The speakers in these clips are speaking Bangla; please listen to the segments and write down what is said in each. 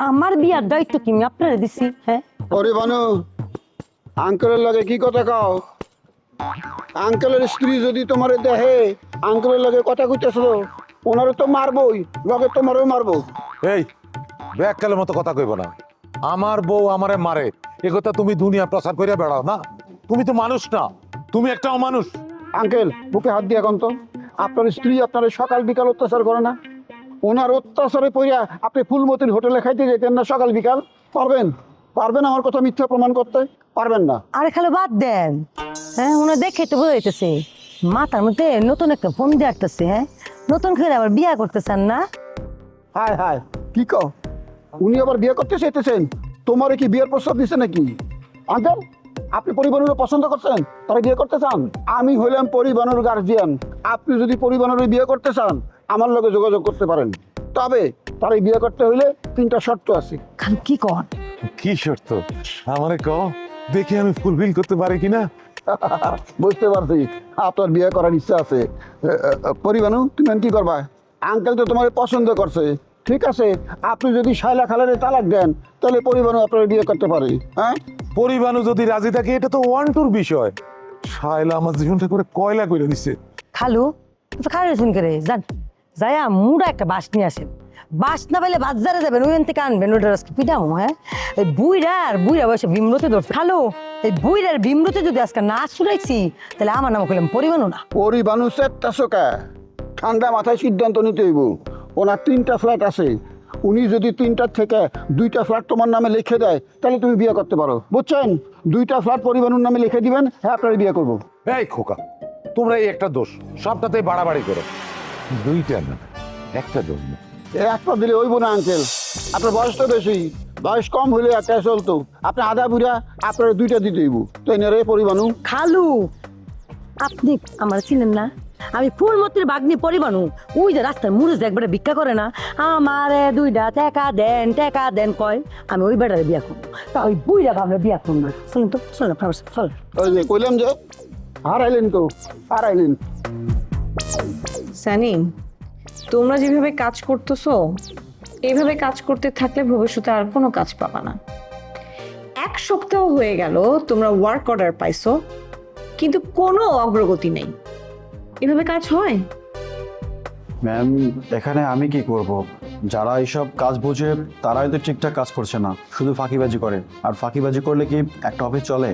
আমার বিয়ার দায়িত্ব কি আমি আপনারা দিছি? হ্যাঁ, ওরে বানু, আঙ্কেলের লগে কি কথা কও? আঙ্কেলের স্ত্রী যদি তোমার দেহে আঙ্কেলের লগে কথা কইতেছ, ওনারে তো মারবই, লগে তোমারও মারবো। এই ব্যাককালের মতো কথা কইব না। আমার বউ আমারে মারে এ কথা তুমি দুনিয়া প্রচার করিয়া বেড়াও না। তুমি তো মানুষ না, তুমি একটা অমানুষ। আঙ্কেল বুকে হাত দিয়ে এখন তো, আপনার স্ত্রী আপনার সকাল বিকাল অত্যাচার করে না? ওনার অত্যাচারে পড়িয়া আপনি ফুলমতির হোটেলে খাইতে যেতেন না সকাল বিকাল? পারবেন? পারবেন আমার কথা মিথ্যা প্রমাণ করতে? পারবেন না। আরে খালি বাদ দেন। হ্যাঁ, উনি দেখে তো বোঝাইতেছে মাথার মধ্যে নতুন একটা ফোন দিয়ে আসতেছে। হ্যাঁ, নতুন করে আবার বিয়া করতেছেন না? হায় হায়, কি কও? উনি আবার বিয়ে করতে চাইতেছেন? তোমারে কি বিয়ের প্রস্তাব দিছে নাকি? আঙ্কেল, আপনি পরিবারের পছন্দ করছেন, তারা বিয়ে করতে চান? আমি হইলাম পরিবারের গার্জিয়ান। আপনি যদি পরিবারের বিয়ে করতে চান, আমার লগে যোগাযোগ করতে পারেন। তবে তারাই বিয়ে করতে হইলে 3টা শর্ত আছে। খালি কি কন? কি শর্ত? আমারে কও, দেখি আমি ফুলফিল করতে পারি কিনা। বুঝতে পারছি আপনার বিয়ে করার ইচ্ছা আছে। পরিবানু, তুমি কি করবা? আঙ্কেল তো তোমার পছন্দ করছে, ঠিক আছে। আপনি যদি শায়লা খালারে তালাক দেন, তাহলে পরিবানু আপনার বিয়ে করতে পারে। হ্যাঁ, পরিবানু যদি রাজি থাকে এটা তো ওয়ান টুর বিষয়। শায়লা আমার জীবনটা করে কয়লা করে দিছে। খালু, খালু শুন করে যান, যাইয়া মুড়া একটা বাস নিয়ে আসেন। বাস না পেলে বাজারে যাবেন, ওইখান থেকে আনবেন। ওইটা আজকে পিটামো। হ্যাঁ, এই বুইরা বয়সে বিমরতে ধরছে। খালু, এই বুইরার বিমরতে যদি আজকে না শুনাইছি, তাহলে আমার নাম করলাম পরিবানু না। পরিবানু চেষ্টা শোকা, ঠান্ডা মাথায় সিদ্ধান্ত নিতে হইব। ওনার 3টা ফ্ল্যাট আছে, উনি যদি 3টার থেকে 2টা ফ্ল্যাট তোমার নামে লিখে দেয়, তাহলে তুমি বিয়ে করতে পারো। বুঝছেন? 2টা ফ্ল্যাট পরিবানুর নামে লিখে দিবেন, হ্যাঁ আপনার বিয়ে করবো। এই খোকা, তোমরা এই একটা দোষ, সবটাতেই বাড়াবাড়ি করো। 2টা না, একটা দোষ না। একটা দিলে হইব না আঙ্কেল, আপনার বয়স তো বেশি। বয়স কম হইলে একটা চলতো, আপনি আধা বুড়া, আপনার 2টা দিতে হইব। তো এনে পরিবানু। খালু, আপনি আমার চিনেন না? আমি ফুলমতির বাগনি পরিবানু। ওই যে রাস্তার মুড়ে যে একবারে ভিক্ষা করে না, আমারে 2টা টাকা দেন কয়, আমি ওই বেটারে বিয়া করবো। তা ওই বুইরা ভাবলে বিয়া করবো না। চলেন তো, চলেন চল। ওই যে কইলাম যে হারাইলেন তো, হারাইলেন। সানি, তোমরা যেভাবে কাজ করতেছো, এইভাবে কাজ করতে থাকলে ভবিষ্যতে আর কোনো কাজ পাবা না। 1 সপ্তাহ হয়ে গেল তোমরা ওয়ার্ক অর্ডার পাইছো, কিন্তু কোনো অগ্রগতি নেই। এভাবে কাজ হয়? ম্যাম, এখানে আমি কি করব? যারা এইসব কাজ বোঝে তারাই তো ঠিকঠাক কাজ করছে না, শুধু ফাঁকিবাজি করে। আর ফাঁকিবাজি করলে কি একটা অফিস চলে?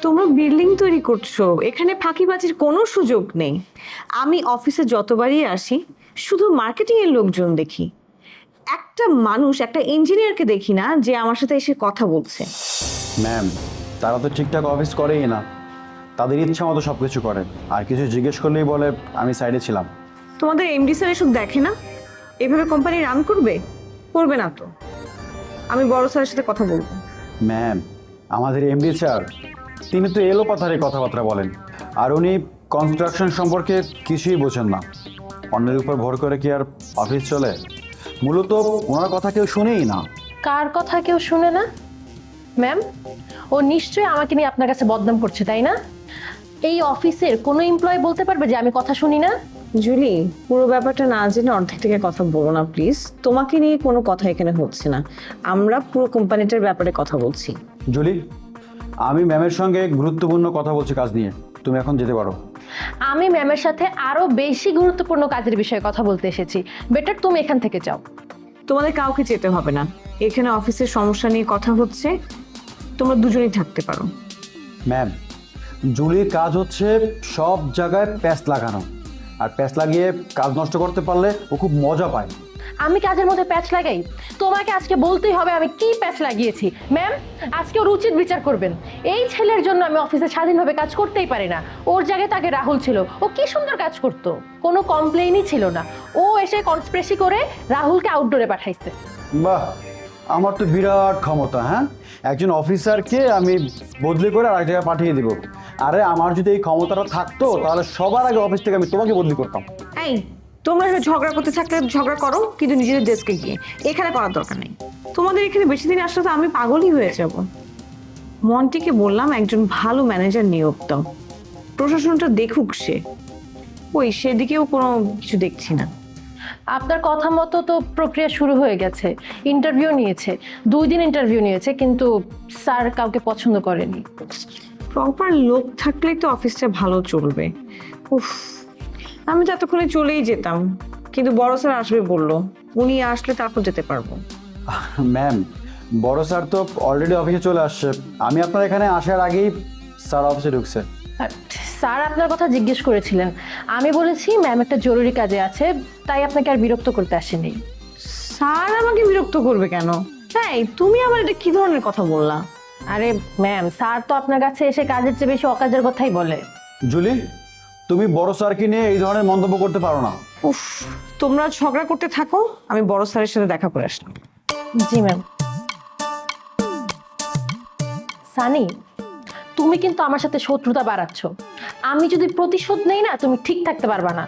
তোমরা বিল্ডিং তৈরি করছো, এখানে ফাঁকিবাজির কোনো সুযোগ নেই। আমি অফিসে যতবারই আসি শুধু মার্কেটিং এর লোকজন দেখি, একটা মানুষ, একটা ইঞ্জিনিয়ারকে দেখি না যে আমার সাথে এসে কথা বলছে। ম্যাম, তারা তো ঠিকঠাক অফিস করেই না, তাদের ইচ্ছা মতো সব কিছু করে। আর কিছু জিজ্ঞেস করলেই বলে আমি সাইডে ছিলাম। তোমাদের এমডি স্যার এসব দেখে না? এভাবে কোম্পানি রান করবে? করবে না তো। আমি বড় স্যারের সাথে কথা বলবো। ম্যাম, আমাদের এমডি স্যার, তিনি তো এলো পাথারে কথাবার্তা বলেন। আর উনি কনস্ট্রাকশন সম্পর্কে কিছুই বোঝেন না। অন্যের উপর ভর করে কি আর অফিস চলে? মূলত ওনার কথা কেউ শুনেই না। কার কথা কেউ শুনে না? ম্যাম, ও নিশ্চয়ই আমাকে নিয়ে আপনার কাছে বদনাম করছে, তাই না? এই অফিসের কোনো এমপ্লয়ি বলতে পারবে যে আমি কথা শুনি না? জুলি, পুরো ব্যাপারটা না জেনে অর্ধেক থেকে কথা বলো না প্লিজ। তোমাকে নিয়ে কোনো কথা এখানে হচ্ছে না, আমরা পুরো কোম্পানিটার ব্যাপারে কথা বলছি। জুলি, আমি ম্যামের সঙ্গে গুরুত্বপূর্ণ কথা বলছি কাজ নিয়ে, তুমি এখন যেতে পারো। আমি ম্যামের সাথে আরো বেশি গুরুত্বপূর্ণ কাজের বিষয়ে কথা বলতে এসেছি। বেটার তুমি এখান থেকে যাও। তোমাদের কাউকে যেতে হবে না, এখানে অফিসের সমস্যা নিয়ে কথা হচ্ছে, তোমরা দুজনেই থাকতে পারো। ম্যাম, জুলির কাজ হচ্ছে সব জায়গায় প্যাচ লাগানো, আর প্যাচ লাগিয়ে কাজ নষ্ট করতে পারলে ও খুব মজা পায়। আমি কাজের মধ্যে প্যাচ লাগাই? তোমাকে আজকে বলতেই হবে আমি কি প্যাচ লাগিয়েছি। ম্যাম, আজকে ওর উচিত বিচার করবেন। এই ছেলের জন্য আমি অফিসে স্বাধীনভাবে কাজ করতেই পারি না। ওর জায়গায় তাকে রাহুল ছিল, ও কি সুন্দর কাজ করতো, কোনো কমপ্লেইনই ছিল না। ও এসে কনস্পিরেসি করে রাহুলকে আউটডোরে পাঠাইছে। বাহ, আমার তো বিরাট ক্ষমতা। হ্যাঁ, একজন অফিসারকে আমি বদলি করে আর এক জায়গায় পাঠিয়ে দিব। আরে আমার যদি এই ক্ষমতাটা থাকতো তাহলে সবার আগে অফিস থেকে আমি তোমাকে বদলি করতাম। এই, তোমরা ঝগড়া করতে থাকলে ঝগড়া করো, কিন্তু নিজেদের ডেস্কে গিয়ে, এখানে করার দরকার নেই। তোমাদের এখানে বেশি দিন আসলে তো আমি পাগলই হয়ে যাব। মন্টিকে বললাম একজন ভালো ম্যানেজার নিয়োগ দাও, প্রশাসনটা দেখুক সে। ওই সেদিকেও কোনো কিছু দেখছি না। আপনার কথা মতো তো প্রক্রিয়া শুরু হয়ে গেছে, ইন্টারভিউ নিয়েছে, 2 দিন ইন্টারভিউ নিয়েছে, কিন্তু স্যার কাউকে পছন্দ করেনি। প্রপার লোক থাকলেই তো অফিসটা ভালো চলবে। উফ, আমি তো এতক্ষণে চলেই যেতাম, কিন্তু বড় স্যার আসবে বললো, উনি আসলে তারপর যেতে পারবো। ম্যাম, বড় স্যার তো অলরেডি অফিসে চলে আসছে। আমি আপনার এখানে আসার আগেই স্যার অফিসে ঢুকছে। আর স্যার আপনার কথা জিজ্ঞেস করেছিলেন, আমি বলেছি ম্যাম একটা জরুরি কাজে আছে, তাই আপনাকে আর বিরক্ত করতে আসেনি। স্যার আমাকে বিরক্ত করবে কেন? তাই তুমি আবার এটা কি ধরনের কথা বললা? আরে ম্যাম, স্যার তো আপনার কাছে এসে কাজের চেয়ে বেশি অকাজের কথাই বলে। জুলি, তুমি বড় স্যারকে নিয়ে এই ধরনের মন্তব্য করতে পারো না। উফ, তোমরা ঝগড়া করতে থাকো, আমি বড় স্যারের সাথে দেখা করে আসলাম। জি ম্যাম। সানি, তুমি কিন্তু আমার সাথে শত্রুতা বাড়াচ্ছ। আমি যদি প্রতিশোধ নেই না, তুমি ঠিক থাকতে পারবা না।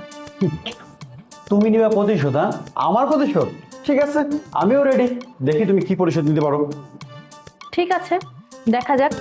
তুমি নিবা প্রতিশোধ? হ্যাঁ, আমার প্রতিশোধ? ঠিক আছে, আমিও রেডি। দেখি তুমি কি প্রতিশোধ নিতে পারো। ঠিক আছে, দেখা যাক।